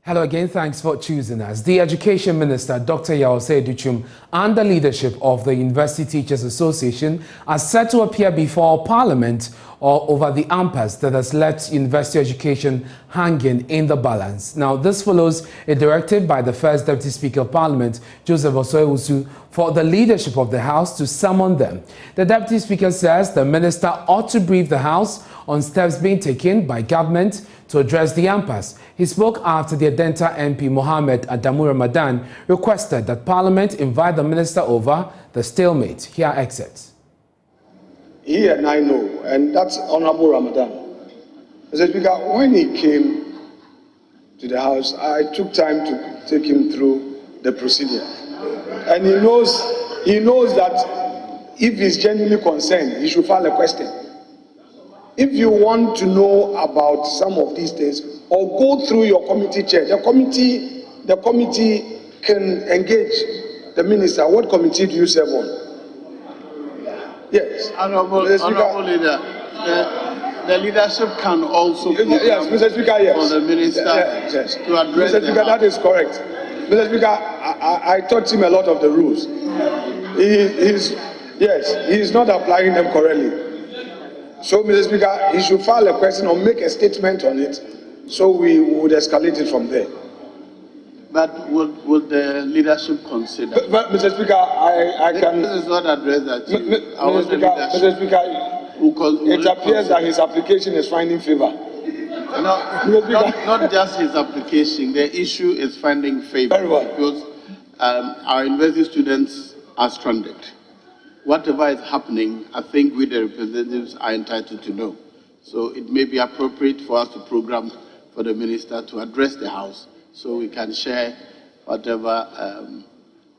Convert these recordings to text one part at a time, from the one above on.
Hello again, thanks for choosing us. The Education Minister, Dr. Yaosei Duchum, and the leadership of the University Teachers Association are set to appear before Parliament over the impasse that has left university education hanging in the balance. Now, this follows a directive by the First Deputy Speaker of Parliament, Joseph Osoewusu, for the leadership of the House to summon them. The Deputy Speaker says the Minister ought to brief the House on steps being taken by government to address the impasse. He spoke after the Adenta MP Mohammed Adamu Ramadan requested that Parliament invite the Minister over the stalemate. Here excerpts. He and I know, and that's Honorable Ramadan. Mr. Speaker, when he came to the House, I took time to take him through the procedure. And he knows that if he's genuinely concerned, he should file a question. If you want to know about some of these things, or go through your committee chair, the committee can engage the minister. What committee do you serve on? Yes. Honorable Leader, the leadership can also yes, Mr. Speaker, yes. For the minister yes. to address Mr. Speaker, that is correct. Mr. Speaker, I taught him a lot of the rules. He is not applying them correctly. So, Mr. Speaker, he should file a question or make a statement on it, so we would escalate it from there. But would the leadership consider? But Mr. Speaker, I can. This is not addressed at you. Mr. Speaker, it appears that his application is finding favor. No, not just his application. The issue is finding favor. Very well. Because our university students are stranded. Whatever is happening, I think we, the representatives, are entitled to know. So it may be appropriate for us to program for the minister to address the House so we can share whatever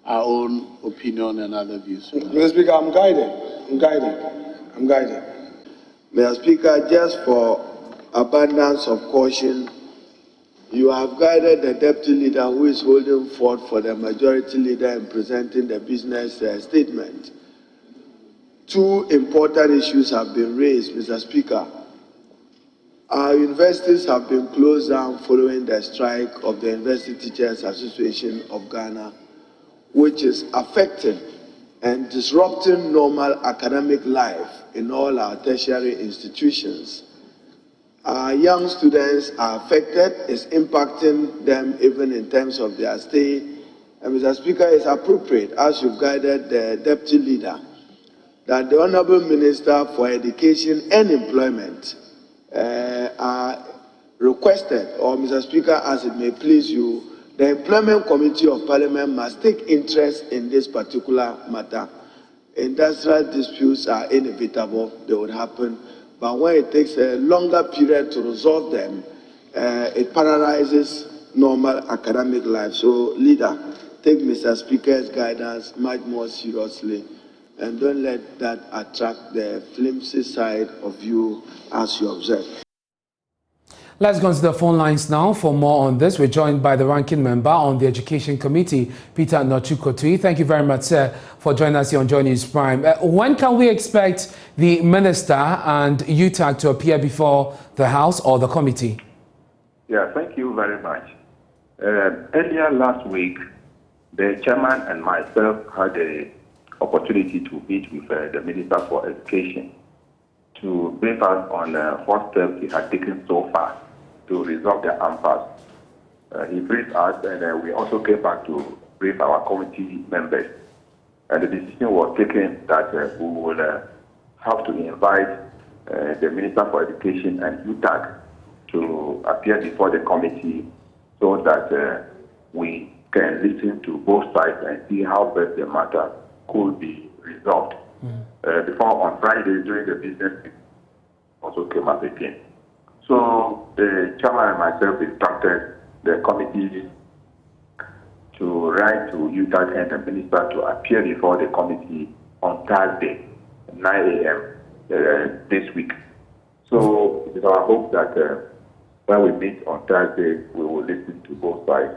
our own opinion and other views. Mr. Speaker, I'm guided. Mr. Speaker, just for abundance of caution, you have guided the deputy leader who is holding forth for the majority leader in presenting the business statement. Two important issues have been raised, Mr. Speaker. Our universities have been closed down following the strike of the University Teachers Association of Ghana, which is affecting and disrupting normal academic life in all our tertiary institutions. Our young students are affected, it's impacting them even in terms of their stay. And Mr. Speaker, it's appropriate, as you've guided the deputy leader, that the Honorable Minister for Education and Employment are requested, or Mr. Speaker, as it may please you, the Employment Committee of Parliament must take interest in this particular matter. Industrial disputes are inevitable, they would happen, but when it takes a longer period to resolve them, it paralyzes normal academic life. So, Leader, take Mr. Speaker's guidance much more seriously, and don't let that attract the flimsy side of you as you observe. Let's go to the phone lines now for more on this. We're joined by the ranking member on the Education Committee, Peter Nochukotui. Thank you very much, sir, for joining us here on Joy News Prime. When can we expect the Minister and UTAG to appear before the House or the committee? Yeah, thank you very much. Earlier last week, the chairman and myself had the opportunity to meet with the Minister for Education to brief us on what steps he had taken so far to resolve the impasse. He briefed us, and we also came back to brief our committee members. And the decision was taken that we would have to invite the Minister for Education and UTAG to appear before the committee so that we can listen to both sides and see how best the matter could be resolved. Before on Friday during the business meeting also came up again. So the chairman and myself instructed the committee to write to UTAG and the minister to appear before the committee on Thursday, 9 a.m. This week. So it is our hope that when we meet on Thursday, we will listen to both sides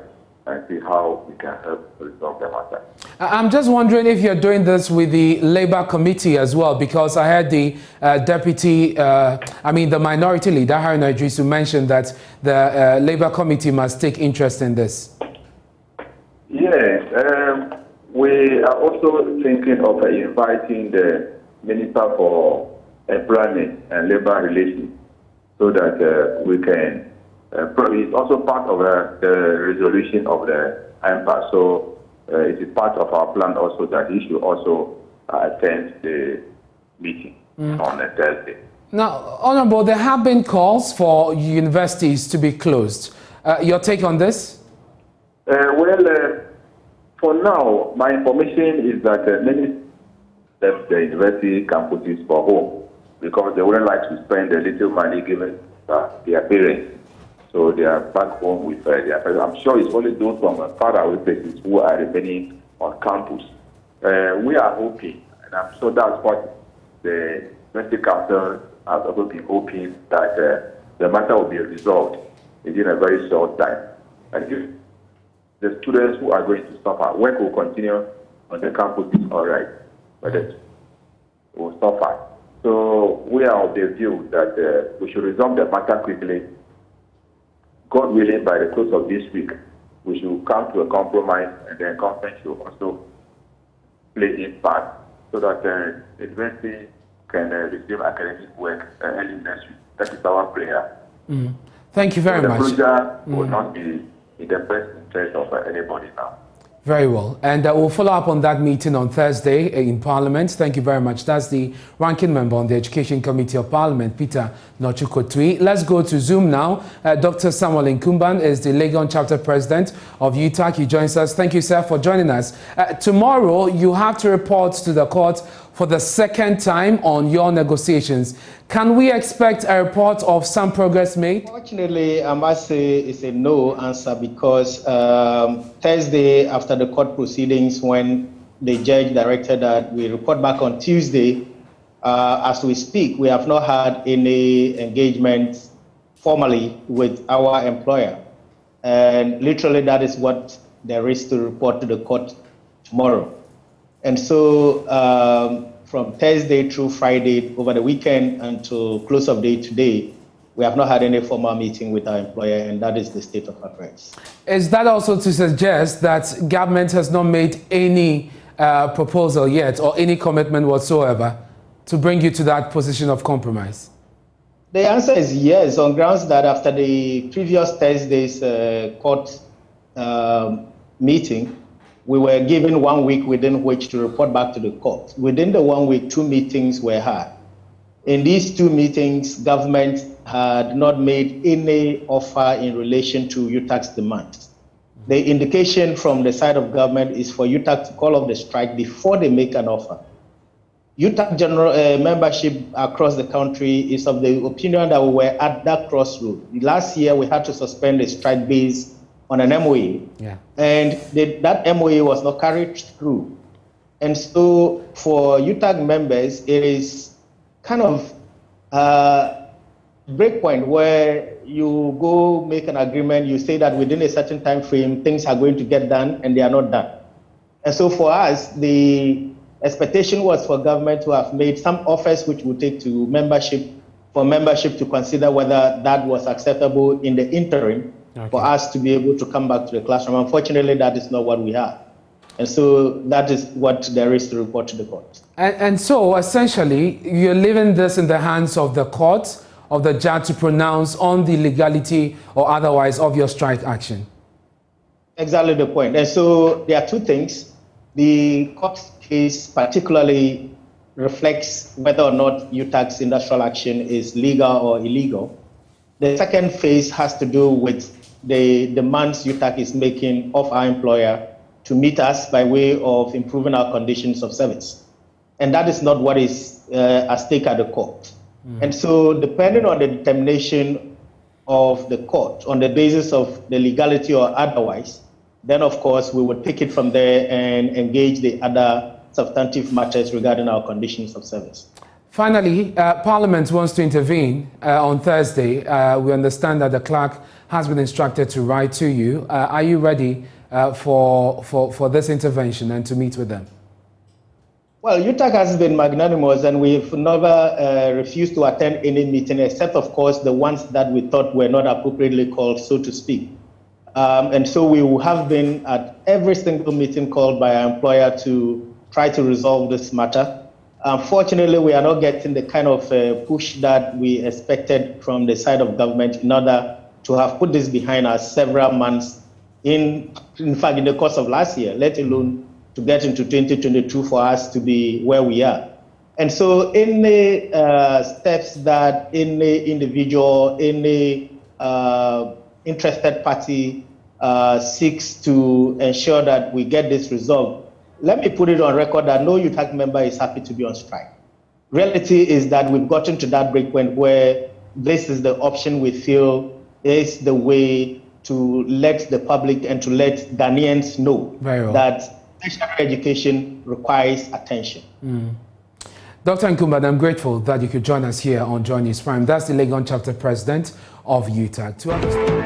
and see how we can help resolve the matter. I'm just wondering if you're doing this with the Labour Committee as well, because I heard the the Minority Leader, Harry Idrisu, mentioned that the Labour Committee must take interest in this. Yes, we are also thinking of inviting the Minister for Employment and Labour Relations so that we can, probably it's also part of the resolution of the impasse. So it is part of our plan also that he should also attend the meeting on a Thursday. Now, Honourable, there have been calls for universities to be closed. Your take on this? For now, my information is that many left the university campuses for home because they wouldn't like to spend the little money given their parents. So they are back home with their parents. I'm sure it's only those from far away places who are remaining on campus. We are hoping, and I'm sure that's what the University Council has also been hoping, that the matter will be resolved within a very short time. And if the students who are going to suffer, work will continue on the campus, is all right, but it will suffer. So we are of the view that we should resolve the matter quickly. God willing, by the close of this week, we should come to a compromise, and then conference should also play its part so that the university can resume academic work early next week. That is our prayer. Thank you very much. The project will not be in the best interest of anybody now. Very well. And we'll follow up on that meeting on Thursday in Parliament. Thank you very much. That's the ranking member on the Education Committee of Parliament, Peter Nochukotui. Let's go to Zoom now. Dr. Samuel Nkumban is the Legon Chapter President of UTAG. He joins us. Thank you, sir, for joining us. Tomorrow, you have to report to the court for the second time on your negotiations. Can we expect a report of some progress made? Fortunately, I must say it's a no answer because Thursday, after the court proceedings, when the judge directed that we report back on Tuesday, as we speak, we have not had any engagement formally with our employer. And literally, that is what there is to report to the court tomorrow. And so from Thursday through Friday, over the weekend until close of day today, we have not had any formal meeting with our employer, and that is the state of affairs. Is that also to suggest that government has not made any proposal yet or any commitment whatsoever to bring you to that position of compromise? The answer is yes, on grounds that after the previous Thursday's court meeting, we were given 1 week within which to report back to the court. Within the 1 week, 2 meetings were had. In these 2 meetings, government had not made any offer in relation to UTAG's demands. The indication from the side of government is for UTAG to call off the strike before they make an offer. UTAG general membership across the country is of the opinion that we were at that crossroad. Last year, we had to suspend the strike based on an MOA, and that MOA was not carried through. And so for UTAG members, it is kind of a breakpoint where you go make an agreement, you say that within a certain time frame, things are going to get done, and they are not done. And so for us, the expectation was for government to have made some offers which would take to membership, for membership to consider whether that was acceptable in the interim, for us to be able to come back to the classroom. Unfortunately, that is not what we have. And so that is what there is to report to the court. And so essentially, you're leaving this in the hands of the court, of the judge to pronounce on the legality or otherwise of your strike action. Exactly the point. And so there are 2 things. The court case particularly reflects whether or not UTAG's industrial action is legal or illegal. The second phase has to do with the demands UTAG is making of our employer to meet us by way of improving our conditions of service. And that is not what is at stake at the court. And so depending on the determination of the court, on the basis of the legality or otherwise, then of course we would take it from there and engage the other substantive matters regarding our conditions of service. Finally, Parliament wants to intervene on Thursday. We understand that the clerk has been instructed to write to you. Are you ready for this intervention and to meet with them? Well, UTAG has been magnanimous, and we've never refused to attend any meeting, except, of course, the ones that we thought were not appropriately called, so to speak. And so we have been at every single meeting called by our employer to try to resolve this matter. Unfortunately, we are not getting the kind of push that we expected from the side of government in order to have put this behind us several months, in fact, in the course of last year, let alone to get into 2022 for us to be where we are. And so any steps that any individual, any interested party seeks to ensure that we get this resolved, let me put it on record that no UTAG member is happy to be on strike. Reality is that we've gotten to that breakpoint where this is the option we feel is the way to let the public and to let Ghanaians know that tertiary education requires attention. Dr. Nkumba, I'm grateful that you could join us here on Joy News Prime. That's the Legon Chapter President of UTAG.